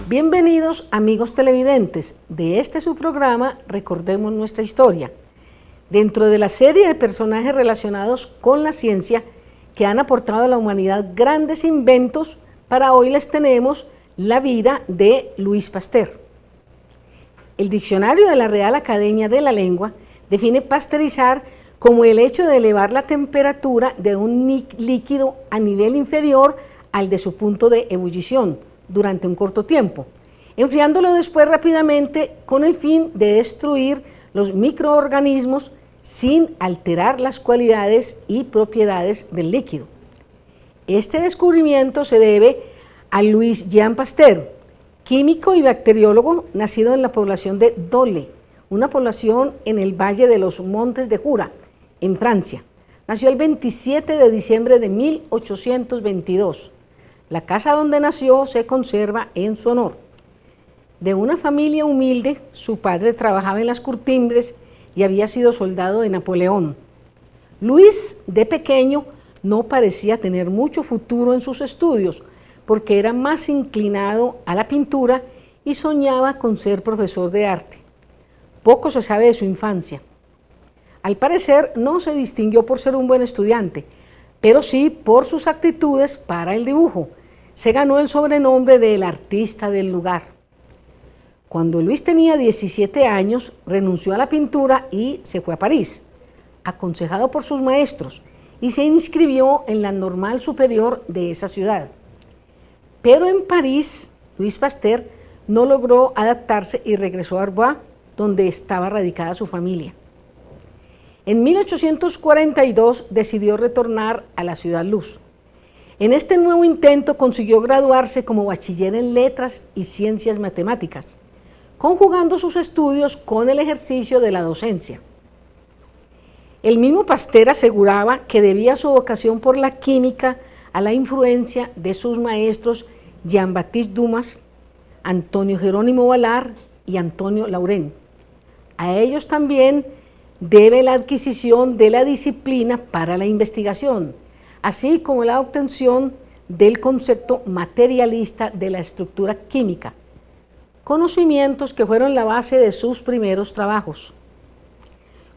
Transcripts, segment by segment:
Bienvenidos amigos televidentes de este su programa Recordemos Nuestra Historia, dentro de la serie de personajes relacionados con la ciencia que han aportado a la humanidad grandes inventos. Para hoy les tenemos la vida de Louis Pasteur. El diccionario de la Real Academia de la Lengua define pasteurizar como el hecho de elevar la temperatura de un líquido a nivel inferior al de su punto de ebullición durante un corto tiempo, enfriándolo después rápidamente con el fin de destruir los microorganismos sin alterar las cualidades y propiedades del líquido. Este descubrimiento se debe a Louis Jean Pasteur, químico y bacteriólogo nacido en la población de Dole, una población en el valle de los Montes de Jura, en Francia. Nació el 27 de diciembre de 1822. La casa donde nació se conserva en su honor. De una familia humilde, su padre trabajaba en las curtimbres y había sido soldado de Napoleón. Louis, de pequeño, no parecía tener mucho futuro en sus estudios, porque era más inclinado a la pintura y soñaba con ser profesor de arte. Poco se sabe de su infancia. Al parecer, no se distinguió por ser un buen estudiante, pero sí por sus actitudes para el dibujo. Se ganó el sobrenombre de el artista del lugar. Cuando Louis tenía 17 años, renunció a la pintura y se fue a París, aconsejado por sus maestros, y se inscribió en la Normal Superior de esa ciudad. Pero en París, Louis Pasteur no logró adaptarse y regresó a Arbois, donde estaba radicada su familia. En 1842 decidió retornar a la Ciudad Luz. En este nuevo intento consiguió graduarse como bachiller en letras y ciencias matemáticas, conjugando sus estudios con el ejercicio de la docencia. El mismo Pasteur aseguraba que debía su vocación por la química a la influencia de sus maestros Jean-Baptiste Dumas, Antonio Jerónimo Balard y Antonio Laurent. A ellos también debe la adquisición de la disciplina para la investigación, así como la obtención del concepto materialista de la estructura química, conocimientos que fueron la base de sus primeros trabajos.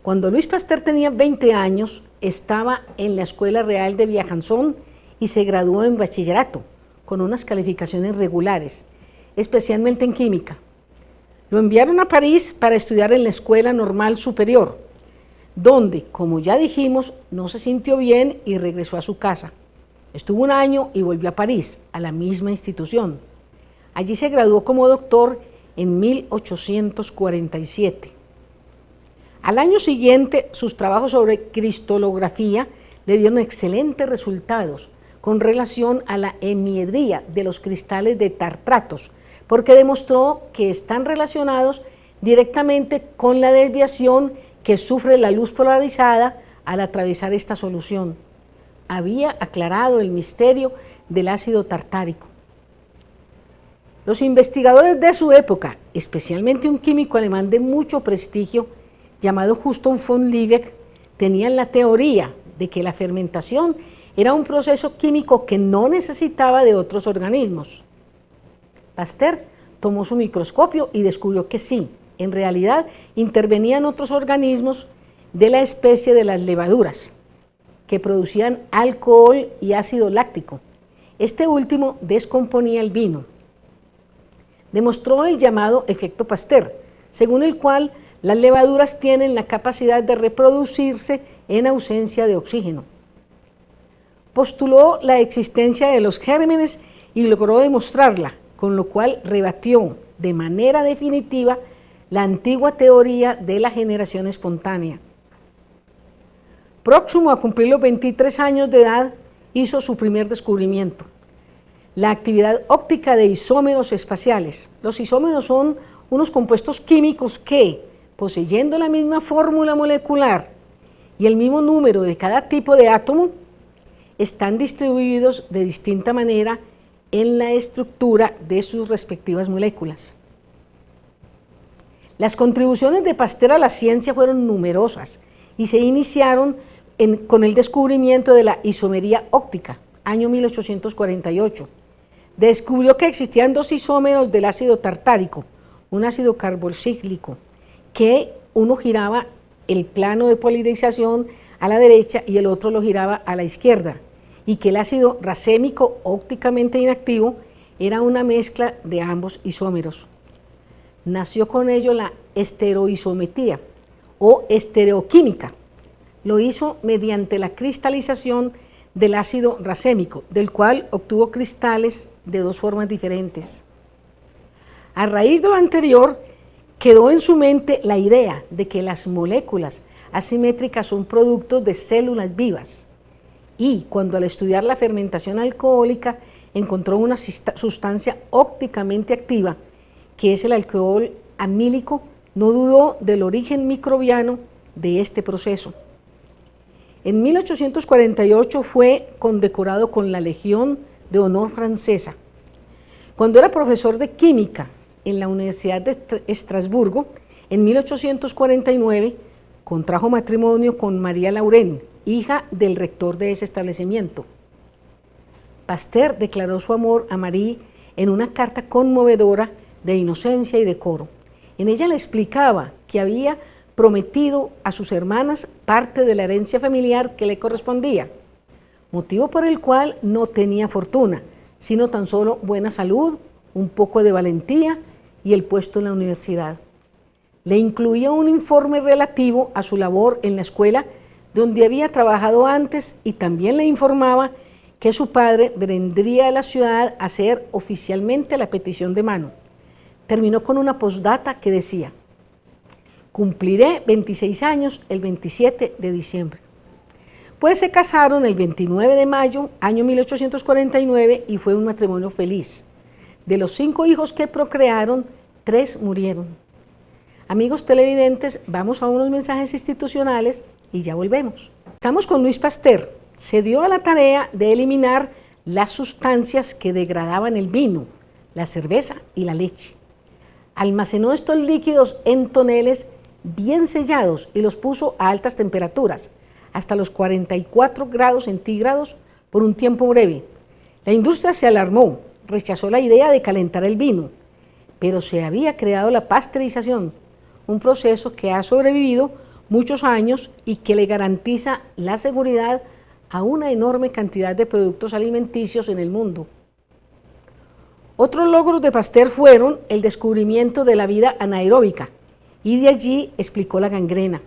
Cuando Louis Pasteur tenía 20 años, estaba en la Escuela Real de Besançon y se graduó en bachillerato, con unas calificaciones regulares, especialmente en química. Lo enviaron a París para estudiar en la Escuela Normal Superior, donde, como ya dijimos, no se sintió bien y regresó a su casa. Estuvo un año y volvió a París, a la misma institución. Allí se graduó como doctor en 1847. Al año siguiente, sus trabajos sobre cristalografía le dieron excelentes resultados con relación a la hemiedría de los cristales de tartratos, porque demostró que están relacionados directamente con la desviación que sufre la luz polarizada al atravesar esta solución. Había aclarado el misterio del ácido tartárico. Los investigadores de su época, especialmente un químico alemán de mucho prestigio llamado Justus von Liebig, tenían la teoría de que la fermentación era un proceso químico que no necesitaba de otros organismos. Pasteur tomó su microscopio y descubrió que sí, en realidad intervenían otros organismos de la especie de las levaduras, que producían alcohol y ácido láctico. Este último descomponía el vino. Demostró el llamado efecto Pasteur, según el cual las levaduras tienen la capacidad de reproducirse en ausencia de oxígeno. Postuló la existencia de los gérmenes y logró demostrarla, con lo cual rebatió de manera definitiva la antigua teoría de la generación espontánea. Próximo a cumplir los 23 años de edad, hizo su primer descubrimiento: la actividad óptica de isómeros espaciales. Los isómeros son unos compuestos químicos que, poseyendo la misma fórmula molecular y el mismo número de cada tipo de átomo, están distribuidos de distinta manera en la estructura de sus respectivas moléculas. Las contribuciones de Pasteur a la ciencia fueron numerosas y se iniciaron con el descubrimiento de la isomería óptica, año 1848. Descubrió que existían dos isómeros del ácido tartárico, un ácido carboxílico, que uno giraba el plano de polarización a la derecha y el otro lo giraba a la izquierda, y que el ácido racémico ópticamente inactivo era una mezcla de ambos isómeros. Nació con ello la estereoisometría o estereoquímica. Lo hizo mediante la cristalización del ácido racémico, del cual obtuvo cristales de dos formas diferentes. A raíz de lo anterior, quedó en su mente la idea de que las moléculas asimétricas son productos de células vivas, y cuando al estudiar la fermentación alcohólica encontró una sustancia ópticamente activa, que es el alcohol amílico, no dudó del origen microbiano de este proceso. En 1848 fue condecorado con la Legión de Honor francesa. Cuando era profesor de química en la Universidad de Estrasburgo, en 1849 contrajo matrimonio con María Laurent, hija del rector de ese establecimiento. Pasteur declaró su amor a Marie en una carta conmovedora de inocencia y decoro. En ella le explicaba que había prometido a sus hermanas parte de la herencia familiar que le correspondía, motivo por el cual no tenía fortuna, sino tan solo buena salud, un poco de valentía y el puesto en la universidad. Le incluía un informe relativo a su labor en la escuela donde había trabajado antes, y también le informaba que su padre vendría a la ciudad a hacer oficialmente la petición de mano. Terminó con una postdata que decía: cumpliré 26 años el 27 de diciembre. Pues se casaron el 29 de mayo, año 1849, y fue un matrimonio feliz. De los 5 hijos que procrearon, 3 murieron. Amigos televidentes, vamos a unos mensajes institucionales y ya volvemos. Estamos con Luis Pasteur. Se dio a la tarea de eliminar las sustancias que degradaban el vino, la cerveza y la leche. Almacenó estos líquidos en toneles bien sellados y los puso a altas temperaturas, hasta los 44 grados centígrados por un tiempo breve. La industria se alarmó, rechazó la idea de calentar el vino, pero se había creado la pasteurización, un proceso que ha sobrevivido muchos años y que le garantiza la seguridad a una enorme cantidad de productos alimenticios en el mundo. Otros logros de Pasteur fueron el descubrimiento de la vida anaeróbica, y de allí explicó la gangrena.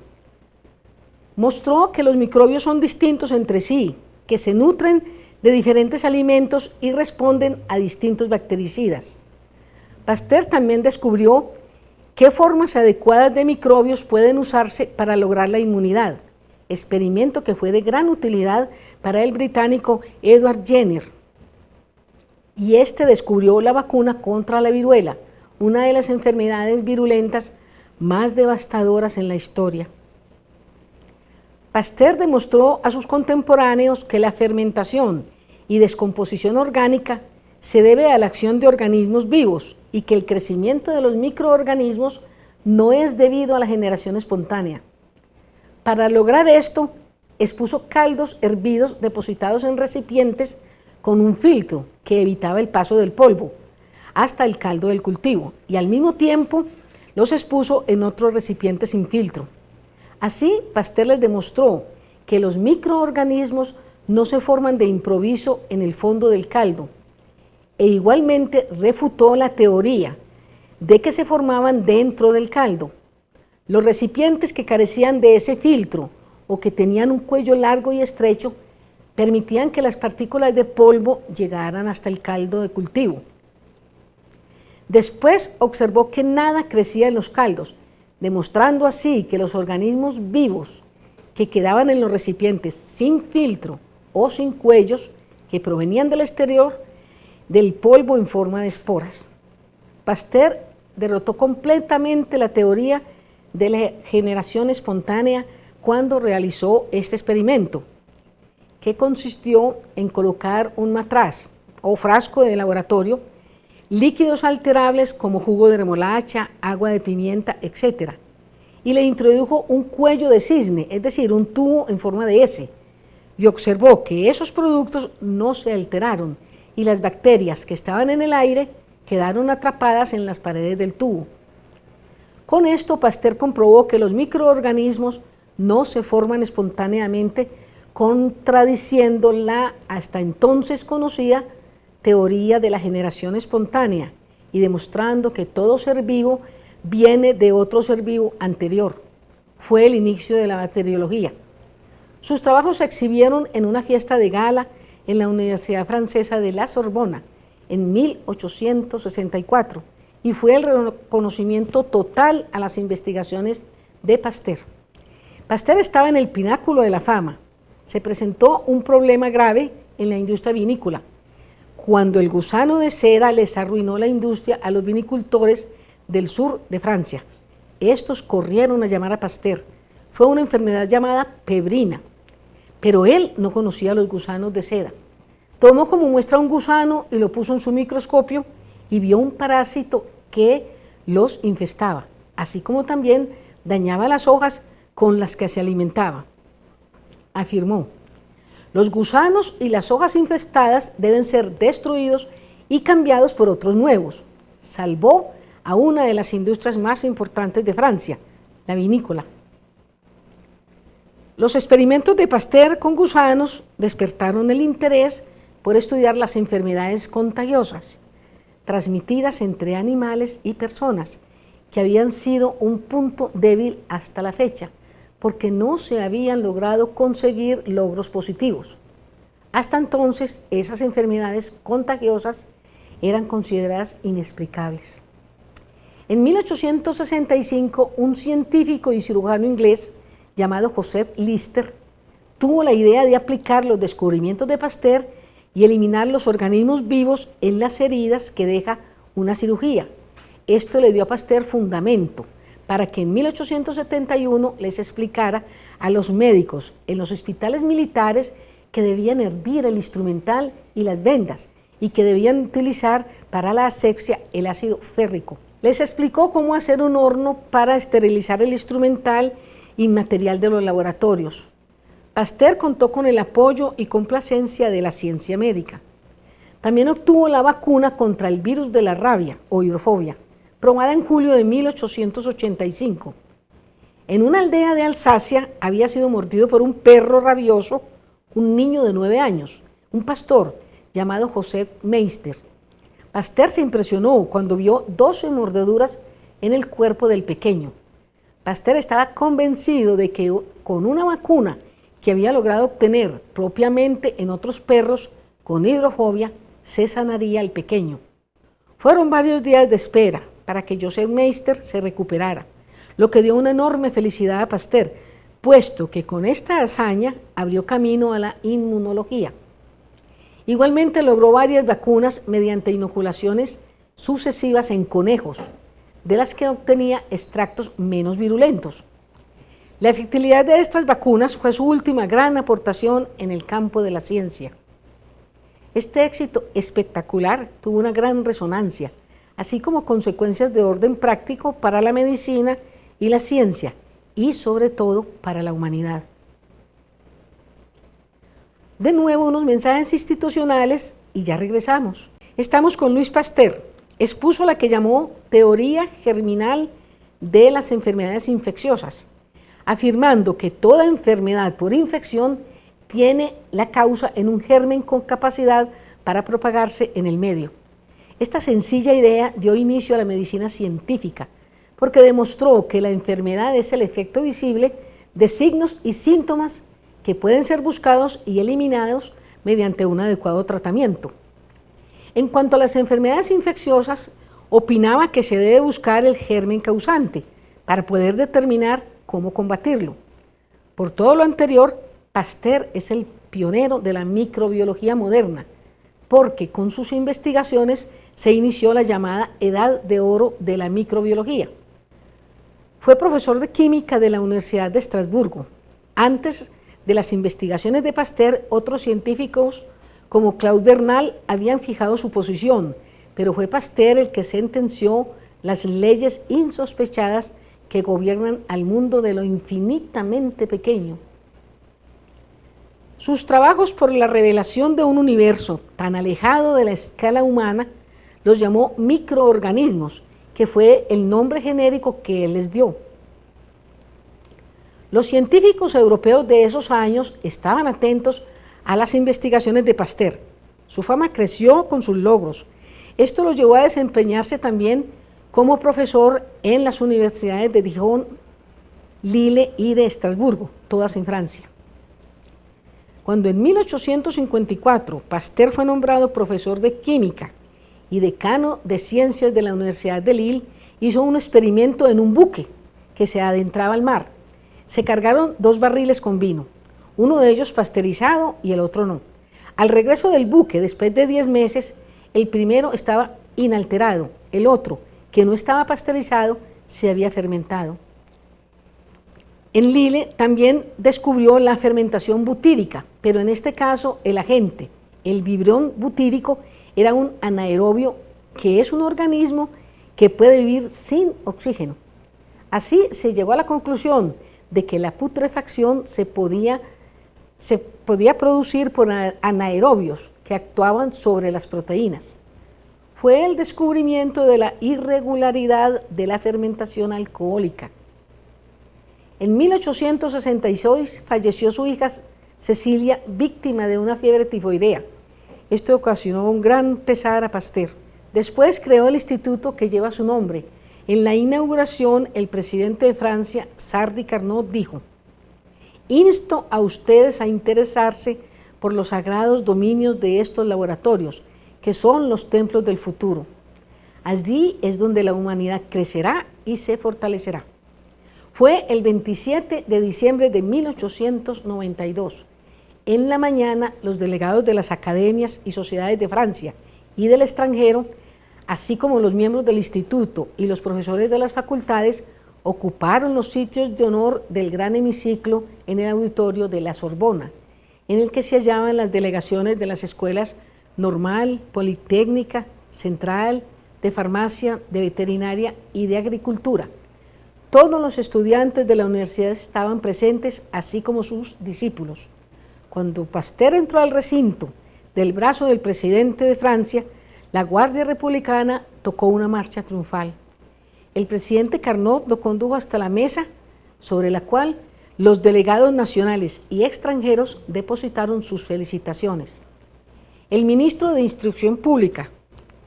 Mostró que los microbios son distintos entre sí, que se nutren de diferentes alimentos y responden a distintos bactericidas. Pasteur también descubrió qué formas adecuadas de microbios pueden usarse para lograr la inmunidad, experimento que fue de gran utilidad para el británico Edward Jenner. Y este descubrió la vacuna contra la viruela, una de las enfermedades virulentas más devastadoras en la historia. Pasteur demostró a sus contemporáneos que la fermentación y descomposición orgánica se debe a la acción de organismos vivos y que el crecimiento de los microorganismos no es debido a la generación espontánea. Para lograr esto, expuso caldos hervidos depositados en recipientes con un filtro que evitaba el paso del polvo hasta el caldo del cultivo, y al mismo tiempo los expuso en otros recipientes sin filtro. Así, Pasteur les demostró que los microorganismos no se forman de improviso en el fondo del caldo, e igualmente refutó la teoría de que se formaban dentro del caldo. Los recipientes que carecían de ese filtro o que tenían un cuello largo y estrecho permitían que las partículas de polvo llegaran hasta el caldo de cultivo. Después observó que nada crecía en los caldos, demostrando así que los organismos vivos que quedaban en los recipientes sin filtro o sin cuellos, que provenían del exterior, del polvo en forma de esporas. Pasteur derrotó completamente la teoría de la generación espontánea cuando realizó este experimento, que consistió en colocar un matraz o frasco de laboratorio líquidos alterables como jugo de remolacha, agua de pimienta, etc. Y le introdujo un cuello de cisne, es decir, un tubo en forma de S, y observó que esos productos no se alteraron y las bacterias que estaban en el aire quedaron atrapadas en las paredes del tubo. Con esto, Pasteur comprobó que los microorganismos no se forman espontáneamente, contradiciendo la hasta entonces conocida teoría de la generación espontánea y demostrando que todo ser vivo viene de otro ser vivo anterior. Fue el inicio de la bacteriología. Sus trabajos se exhibieron en una fiesta de gala en la Universidad Francesa de la Sorbona en 1864 y fue el reconocimiento total a las investigaciones de Pasteur. Pasteur estaba en el pináculo de la fama. Se presentó un problema grave en la industria vinícola, cuando el gusano de seda les arruinó la industria a los vinicultores del sur de Francia. Estos corrieron a llamar a Pasteur. Fue una enfermedad llamada pebrina, pero él no conocía los gusanos de seda. Tomó como muestra un gusano y lo puso en su microscopio y vio un parásito que los infestaba, así como también dañaba las hojas con las que se alimentaba. Afirmó: los gusanos y las hojas infestadas deben ser destruidos y cambiados por otros nuevos. Salvó a una de las industrias más importantes de Francia, la vinícola. Los experimentos de Pasteur con gusanos despertaron el interés por estudiar las enfermedades contagiosas transmitidas entre animales y personas, que habían sido un punto débil hasta la fecha, porque no se habían logrado conseguir logros positivos. Hasta entonces, esas enfermedades contagiosas eran consideradas inexplicables. En 1865, un científico y cirujano inglés llamado Joseph Lister tuvo la idea de aplicar los descubrimientos de Pasteur y eliminar los organismos vivos en las heridas que deja una cirugía. Esto le dio a Pasteur fundamento para que en 1871 les explicara a los médicos en los hospitales militares que debían hervir el instrumental y las vendas y que debían utilizar para la asepsia el ácido férrico. Les explicó cómo hacer un horno para esterilizar el instrumental y material de los laboratorios. Pasteur contó con el apoyo y complacencia de la ciencia médica. También obtuvo la vacuna contra el virus de la rabia o hidrofobia, probada en julio de 1885. En una aldea de Alsacia había sido mordido por un perro rabioso un niño de 9 años, un pastor llamado Joseph Meister. Pasteur se impresionó cuando vio 12 mordeduras en el cuerpo del pequeño. Pasteur estaba convencido de que con una vacuna que había logrado obtener propiamente en otros perros con hidrofobia, se sanaría al pequeño. Fueron varios días de espera para que Joseph Meister se recuperara, lo que dio una enorme felicidad a Pasteur, puesto que con esta hazaña abrió camino a la inmunología. Igualmente logró varias vacunas mediante inoculaciones sucesivas en conejos, de las que obtenía extractos menos virulentos. La efectividad de estas vacunas fue su última gran aportación en el campo de la ciencia. Este éxito espectacular tuvo una gran resonancia, así como consecuencias de orden práctico para la medicina y la ciencia, y sobre todo para la humanidad. De nuevo unos mensajes institucionales y ya regresamos. Estamos con Louis Pasteur. Expuso la que llamó teoría germinal de las enfermedades infecciosas, afirmando que toda enfermedad por infección tiene la causa en un germen con capacidad para propagarse en el medio. Esta sencilla idea dio inicio a la medicina científica, porque demostró que la enfermedad es el efecto visible de signos y síntomas que pueden ser buscados y eliminados mediante un adecuado tratamiento. En cuanto a las enfermedades infecciosas, opinaba que se debe buscar el germen causante para poder determinar cómo combatirlo. Por todo lo anterior, Pasteur es el pionero de la microbiología moderna, porque con sus investigaciones se inició la llamada Edad de Oro de la microbiología. Fue profesor de química de la Universidad de Estrasburgo. Antes de las investigaciones de Pasteur, otros científicos como Claude Bernal habían fijado su posición, pero fue Pasteur el que sentenció las leyes insospechadas que gobiernan al mundo de lo infinitamente pequeño. Sus trabajos por la revelación de un universo tan alejado de la escala humana los llamó microorganismos, que fue el nombre genérico que él les dio. Los científicos europeos de esos años estaban atentos a las investigaciones de Pasteur. Su fama creció con sus logros. Esto lo llevó a desempeñarse también como profesor en las universidades de Dijon, Lille y de Estrasburgo, todas en Francia. Cuando en 1854 Pasteur fue nombrado profesor de química y decano de ciencias de la Universidad de Lille, hizo un experimento en un buque que se adentraba al mar. Se cargaron 2 barriles con vino, uno de ellos pasteurizado y el otro no. Al regreso del buque, después de 10 meses, el primero estaba inalterado, el otro, que no estaba pasteurizado, se había fermentado. En Lille también descubrió la fermentación butírica, pero en este caso el agente, el vibrón butírico, era un anaerobio, que es un organismo que puede vivir sin oxígeno. Así se llegó a la conclusión de que la putrefacción se podía producir por anaerobios que actuaban sobre las proteínas. Fue el descubrimiento de la irregularidad de la fermentación alcohólica. En 1866 falleció su hija Cecilia, víctima de una fiebre tifoidea. Esto ocasionó un gran pesar a Pasteur. Después creó el instituto que lleva su nombre. En la inauguración, el presidente de Francia, Sadi Carnot, dijo: "Insto a ustedes a interesarse por los sagrados dominios de estos laboratorios, que son los templos del futuro. Allí es donde la humanidad crecerá y se fortalecerá". Fue el 27 de diciembre de 1892. En la mañana, los delegados de las academias y sociedades de Francia y del extranjero, así como los miembros del instituto y los profesores de las facultades, ocuparon los sitios de honor del gran hemiciclo en el auditorio de la Sorbona, en el que se hallaban las delegaciones de las escuelas Normal, Politécnica, Central, de Farmacia, de Veterinaria y de Agricultura. Todos los estudiantes de la universidad estaban presentes, así como sus discípulos. Cuando Pasteur entró al recinto del brazo del presidente de Francia, la Guardia Republicana tocó una marcha triunfal. El presidente Carnot lo condujo hasta la mesa, sobre la cual los delegados nacionales y extranjeros depositaron sus felicitaciones. El ministro de Instrucción Pública,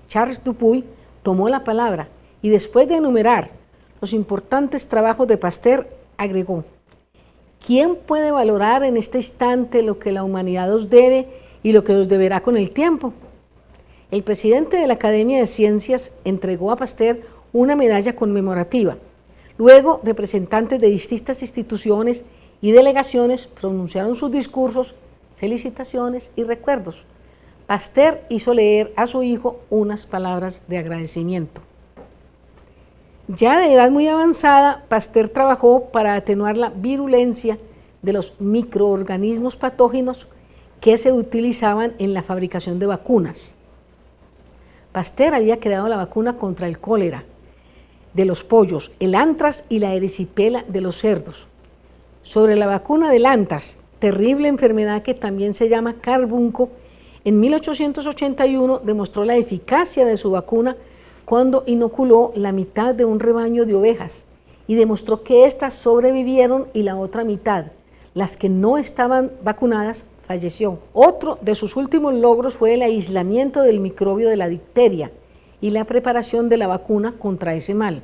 Charles Dupuy, tomó la palabra y, después de enumerar los importantes trabajos de Pasteur, agregó: "¿Quién puede valorar en este instante lo que la humanidad os debe y lo que os deberá con el tiempo?". El presidente de la Academia de Ciencias entregó a Pasteur una medalla conmemorativa. Luego, representantes de distintas instituciones y delegaciones pronunciaron sus discursos, felicitaciones y recuerdos. Pasteur hizo leer a su hijo unas palabras de agradecimiento. Ya de edad muy avanzada, Pasteur trabajó para atenuar la virulencia de los microorganismos patógenos que se utilizaban en la fabricación de vacunas. Pasteur había creado la vacuna contra el cólera de los pollos, el antras y la erisipela de los cerdos. Sobre la vacuna del antras, terrible enfermedad que también se llama carbunco, en 1881 demostró la eficacia de su vacuna cuando inoculó la mitad de un rebaño de ovejas y demostró que éstas sobrevivieron y la otra mitad, las que no estaban vacunadas, falleció. Otro de sus últimos logros fue el aislamiento del microbio de la difteria y la preparación de la vacuna contra ese mal.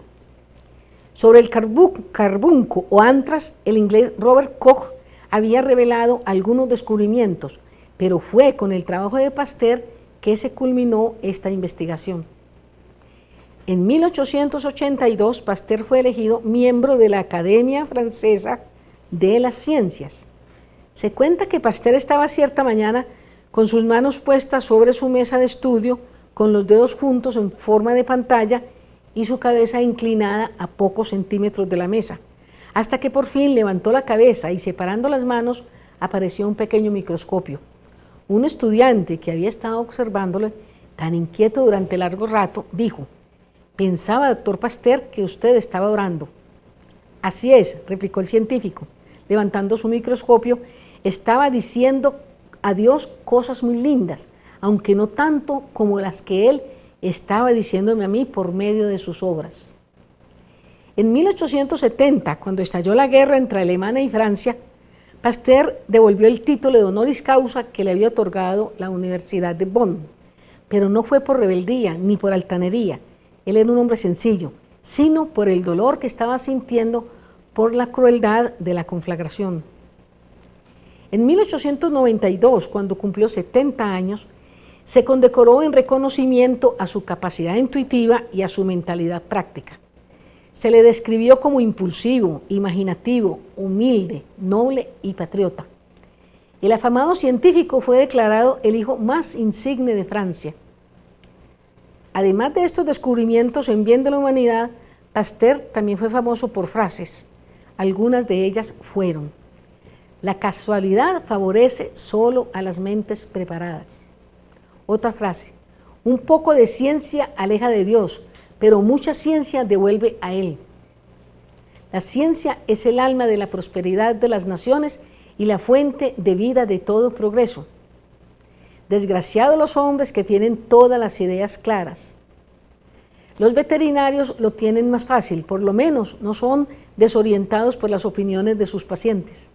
Sobre el carbunco o antras, el inglés Robert Koch había revelado algunos descubrimientos, pero fue con el trabajo de Pasteur que se culminó esta investigación. En 1882, Pasteur fue elegido miembro de la Academia Francesa de las Ciencias. Se cuenta que Pasteur estaba cierta mañana con sus manos puestas sobre su mesa de estudio, con los dedos juntos en forma de pantalla y su cabeza inclinada a pocos centímetros de la mesa, hasta que por fin levantó la cabeza y, separando las manos, apareció un pequeño microscopio. Un estudiante que había estado observándole tan inquieto durante largo rato, dijo: «Pensaba, doctor Pasteur, que usted estaba orando». «Así es», replicó el científico, levantando su microscopio, «estaba diciendo a Dios cosas muy lindas, aunque no tanto como las que Él estaba diciéndome a mí por medio de sus obras». En 1870, cuando estalló la guerra entre Alemania y Francia, Pasteur devolvió el título de honoris causa que le había otorgado la Universidad de Bonn, pero no fue por rebeldía ni por altanería. Él era un hombre sencillo, sino por el dolor que estaba sintiendo por la crueldad de la conflagración. En 1892, cuando cumplió 70 años, se condecoró en reconocimiento a su capacidad intuitiva y a su mentalidad práctica. Se le describió como impulsivo, imaginativo, humilde, noble y patriota. El afamado científico fue declarado el hijo más insigne de Francia. Además de estos descubrimientos en bien de la humanidad, Pasteur también fue famoso por frases. Algunas de ellas fueron: «La casualidad favorece solo a las mentes preparadas». Otra frase: «Un poco de ciencia aleja de Dios, pero mucha ciencia devuelve a Él». La ciencia es el alma de la prosperidad de las naciones y la fuente de vida de todo progreso. Desgraciados los hombres que tienen todas las ideas claras. Los veterinarios lo tienen más fácil, por lo menos no son desorientados por las opiniones de sus pacientes.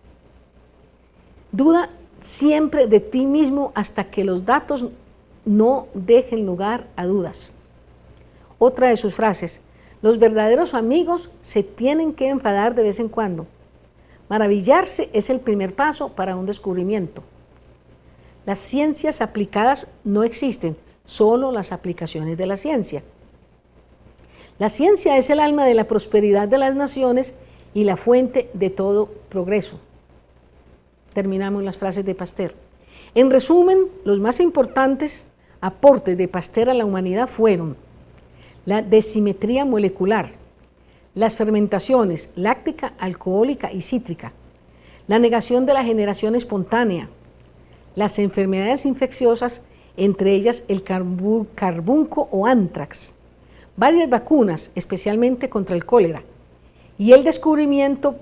Duda siempre de ti mismo hasta que los datos no dejen lugar a dudas. Otra de sus frases: «Los verdaderos amigos se tienen que enfadar de vez en cuando. Maravillarse es el primer paso para un descubrimiento». Las ciencias aplicadas no existen, solo las aplicaciones de la ciencia. La ciencia es el alma de la prosperidad de las naciones y la fuente de todo progreso. Terminamos las frases de Pasteur. En resumen, los más importantes aportes de Pasteur a la humanidad fueron la desimetría molecular, las fermentaciones láctica, alcohólica y cítrica, la negación de la generación espontánea, las enfermedades infecciosas, entre ellas el carbunco o antrax, varias vacunas, especialmente contra el cólera, y el descubrimiento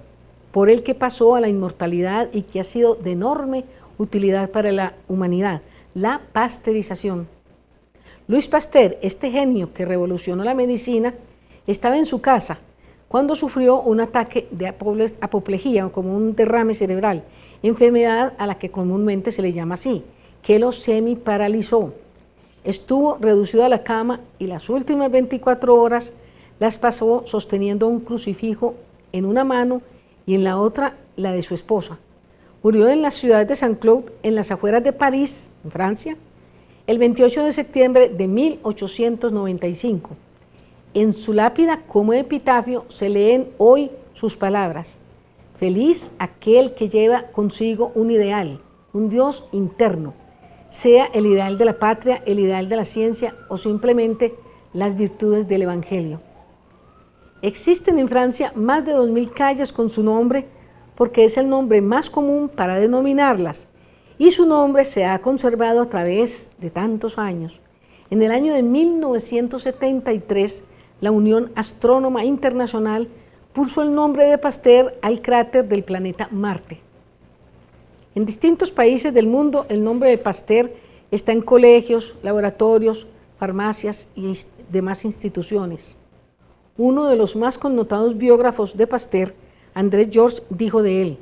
por el que pasó a la inmortalidad y que ha sido de enorme utilidad para la humanidad, la pasteurización. Louis Pasteur, este genio que revolucionó la medicina, estaba en su casa cuando sufrió un ataque de apoplejía, como un derrame cerebral, enfermedad a la que comúnmente se le llama así, que lo semiparalizó. Estuvo reducido a la cama y las últimas 24 horas las pasó sosteniendo un crucifijo en una mano y en la otra la de su esposa. Murió en la ciudad de Saint-Cloud, en las afueras de París, en Francia, el 28 de septiembre de 1895. En su lápida como epitafio se leen hoy sus palabras: «Feliz aquel que lleva consigo un ideal, un Dios interno, sea el ideal de la patria, el ideal de la ciencia o simplemente las virtudes del Evangelio». Existen en Francia más de 2000 calles con su nombre porque es el nombre más común para denominarlas, y su nombre se ha conservado a través de tantos años. En el año de 1973, la Unión Astrónoma Internacional puso el nombre de Pasteur al cráter del planeta Marte. En distintos países del mundo, el nombre de Pasteur está en colegios, laboratorios, farmacias y demás instituciones. Uno de los más connotados biógrafos de Pasteur, André Georges, dijo de él: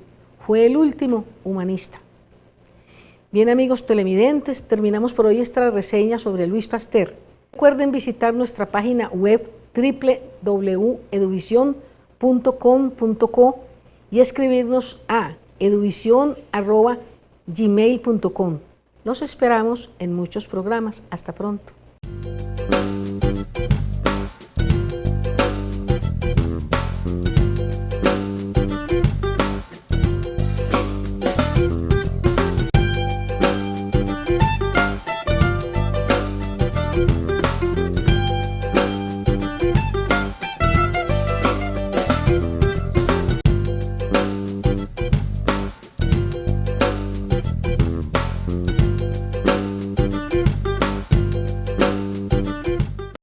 «Fue el último humanista». Bien, amigos televidentes, terminamos por hoy esta reseña sobre Louis Pasteur. Recuerden visitar nuestra página web www.eduvision.com.co y escribirnos a eduvision@gmail.com. Los esperamos en muchos programas. Hasta pronto.